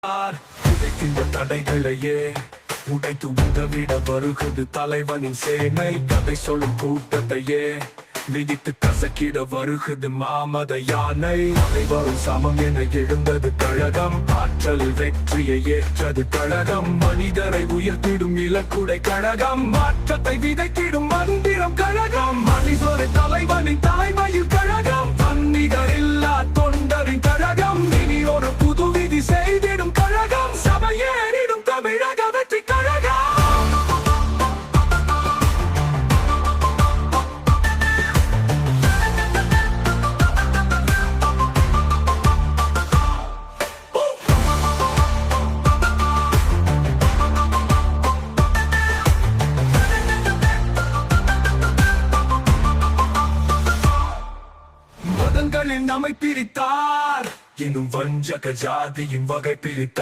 உடைக்கின்ற தடைகளையே உடைத்து உதவிட வருகிறது தலைவனின் சேனை. கதை சொல்லும் கூட்டத்தையே விதித்து கசக்கிட வருகிறது மாமத யானை. அனைவரும் சமம் என எழுந்தது கழகம், ஆற்றல் வெற்றியை ஏற்றது கழகம். மனிதரை உயர்த்திடும் இலக்குடை கழகம், மாற்றத்தை விதைத்திடும் மந்திரம் கழகம். மனிதரை தலைவனின் தலைமையில் கழகம், தன்னிகர் இல்லா தொண்டரின் கழகம். இனி ஒரு புது விதி செய்திடும் கழகம், சபையேறிடும் தமிழக வெற்றி கழகம். மதங்களில் நம்மை பிரித்தார், இன்னும் வஞ்சக ஜாதியின் வகை பிரித்தார்.